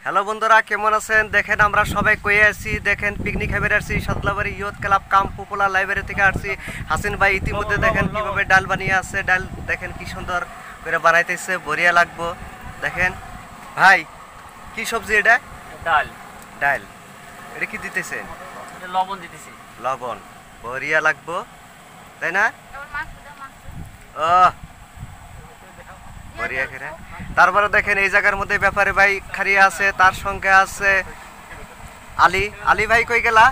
Hello বন্ধুরা, কেমন আছেন? দেখেন আমরা সবাই কয়ে আসছি, দেখেন পিকনিক খাইবে আসছি সাদলাবাড়ি ইয়ুথ ক্লাব কাম পপুলার লাইব্রেরি থেকে আসছি। হাসিন ভাই ইতিমধ্যে দেখেন কিভাবে ডাল বানিয়ে আছে। ডাল দেখেন কি সুন্দর করে বানাইতেছে, বড়িয়া লাগবো। দেখেন ভাই, কি সবজি এটা? ডাল। ডাল এটা কি দিতেছেন? লবণ দিতেছি। লবণ, বড়িয়া লাগবো, তাই না? ও বড়িয়া করে। তারপরে দেখেন এই জায়গার মধ্যে ব্যাপারে ভাই খারিয়া আছে, তার সঙ্গে আছে আলী। আলী ভাই কই গেলা?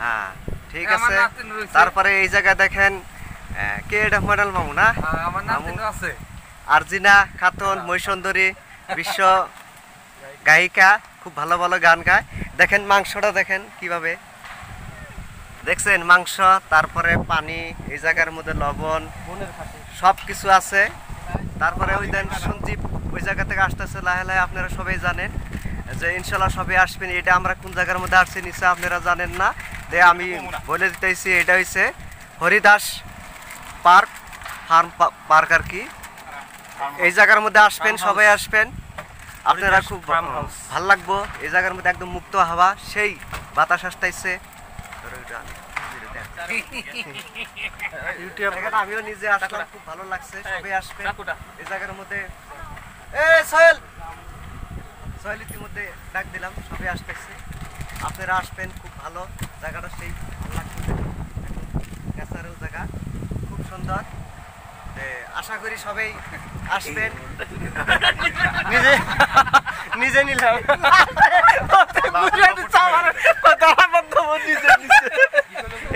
হ্যাঁ ঠিক আছে। তারপরে এই জায়গা দেখেন কে, এটা মডেল মামু না? আরজিনা খাতুন, মৈসুন্দরী, বিশ্ব গায়িকা, খুব ভালো ভালো গান গায়। দেখেন মাংসটা দেখেন কিভাবে, দেখছেন মাংস, তারপরে পানি, এই জায়গার মধ্যে লবণ, সব কিছু আছে। তারপরে ওই দেন সঞ্জীব ওই জায়গা থেকে আসতেছে লাহে লাহে। আপনারা সবাই জানেন যে ইনশাল্লাহ সবাই আসবেন। এটা আমরা কোন জায়গার মধ্যে আসছি নিশ্চয় আপনারা জানেন না, যে আমি বলে দিতেছি। এটা হচ্ছে হরিদাস পার্ক, ফার্ম পার্ক আর কি। এই জায়গার মধ্যে আসবেন, সবাই আসবেন, আপনারা খুব ভাল লাগবো। এই জায়গার মধ্যে একদম মুক্ত হাওয়া, সেই বাতাস আসতেছে। আমিও নিজে আসলাম, খুব ভালো লাগছে। সবাই আসবে এই জায়গার মধ্যে। সোহেল ইতিমধ্যে ডাক দিলাম, সবাই আসতেছে, আপনারা আসবেন, খুব ভালো জায়গাটা, সেই ভালো লাগছে। ন্যাচারাল জায়গা, খুব সুন্দর। আশা করি সবাই আসবেন। নিজে নিজে নিলাম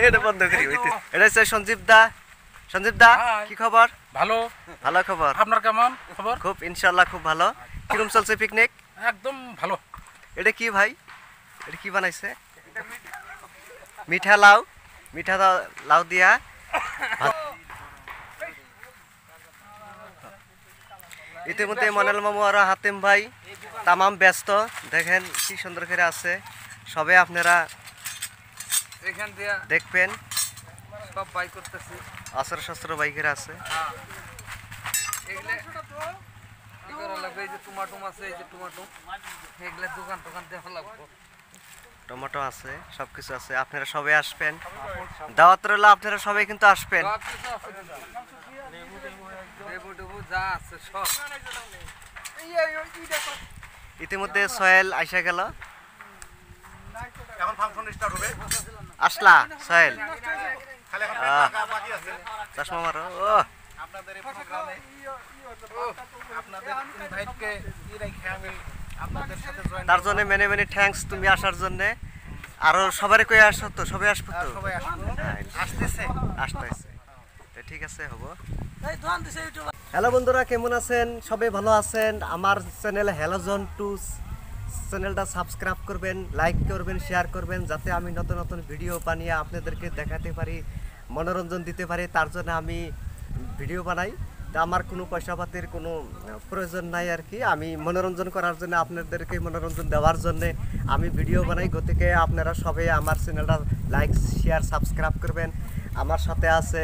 এটা বন্ধ করি। এটা হচ্ছে সঞ্জীব দা। সঞ্জীব দা, কি খবর? ভালো। ভালো খবর। আপনার কেমন খবর? খুব ইনশাআল্লাহ খুব ভালো। কিরম চলছে পিকনিক? একদম ভালো। এটা কি ভাই, এটা কি বানাইছে? মিঠা লাউ, মিঠা লাউ দিয়া ইতিমধ্যে মনেল মামু আর হাতিম ভাই তামাম ব্যস্ত। দেখেন কি সুন্দর করে আছে। সবে আপনারা এখান দিয়ে দেখবেন, সব বাই করতেছি, অস্ত্র শস্ত্র বাইকের আছে। এগুলা কি করা লাগবে? এই যে টমেটো আছে, এই যে টমেটো, এগুলা দোকান টোকান দেওয়া লাগবে। টমেটো আছে, সবকিছু আছে। আপনারা সবাই আসবেন, দাওয়াত রইল, আপনারা সবাই কিন্তু আসবেন। ইতিমধ্যে সোহেল আইসা গেল, আসলা সোহেল, চশমা মারো। ও তার জন্য মেনে মেনে থ্যাঙ্কস তুমি আসার জন্য। আরো সবারই কই আসো তো, সবাই আসবো তো, আসতেছে আসতেছে। ঠিক আছে, হবো। হ্যালো বন্ধুরা, কেমন আছেন? সবাই ভালো আছেন? আমার চ্যানেল হ্যালোজন টু চ্যানেলটা সাবস্ক্রাইব করবেন, লাইক করবেন, শেয়ার করবেন, যাতে আমি নতুন নতুন ভিডিও বানিয়ে আপনাদেরকে দেখাতে পারি, মনোরঞ্জন দিতে পারি। তার জন্য আমি ভিডিও বানাই। তা আমার কোনো পয়সা পাতির কোনো প্রয়োজন নাই আর কি। আমি মনোরঞ্জন করার জন্য, আপনাদেরকে মনোরঞ্জন দেওয়ার জন্য আমি ভিডিও বানাই। গতিকে আপনারা সবাই আমার চ্যানেলটা লাইক, শেয়ার, সাবস্ক্রাইব করবেন। আমার সাথে আছে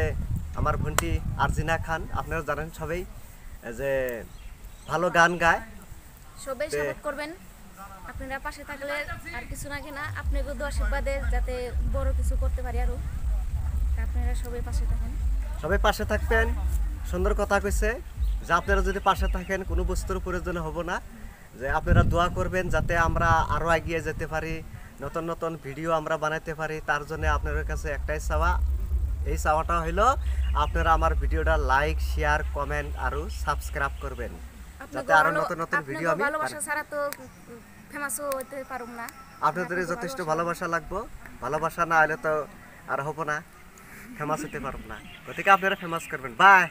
আমার বোনটি আরজিনা খান। আপনারা জানেন সবাই যে ভালো গান গায়। সবাই সাপোর্ট করবেন, আপনারা পাশে থাকলে আর কিছু না কিনা আপনাদের আশীর্বাদে যাতে বড় কিছু করতে পারি আরো। আপনারা সবাই পাশে থাকেন, সবাই পাশে থাকবেন। সুন্দর কথা কইছে যে আপনারা যদি পাশে থাকেন কোনো বস্তুর প্রয়োজন হবো না। যে আপনারা দোয়া করবেন যাতে আমরা আরো এগিয়ে যেতে পারি, নতুন নতুন ভিডিও আমরা বানাইতে পারি। তার জন্য আপনাদের কাছে একটাই চাওয়া, এই চাওয়াটা হইল আপনারা আমার ভিডিওটা লাইক, শেয়ার, কমেন্ট আর সাবস্ক্রাইব করবেন, যাতে আরো নতুন নতুন ভিডিও আমি ভালোবাসা ছাড়া তো ফেমাস হতে পারুম না। আপনাদের যথেষ্ট ভালোবাসা লাগবো। ভালোবাসা না হলে তো আর হবো না, ফেমাস হতে পারবো না। গতিকে আপনারা ফেমাস করবেন। বাই।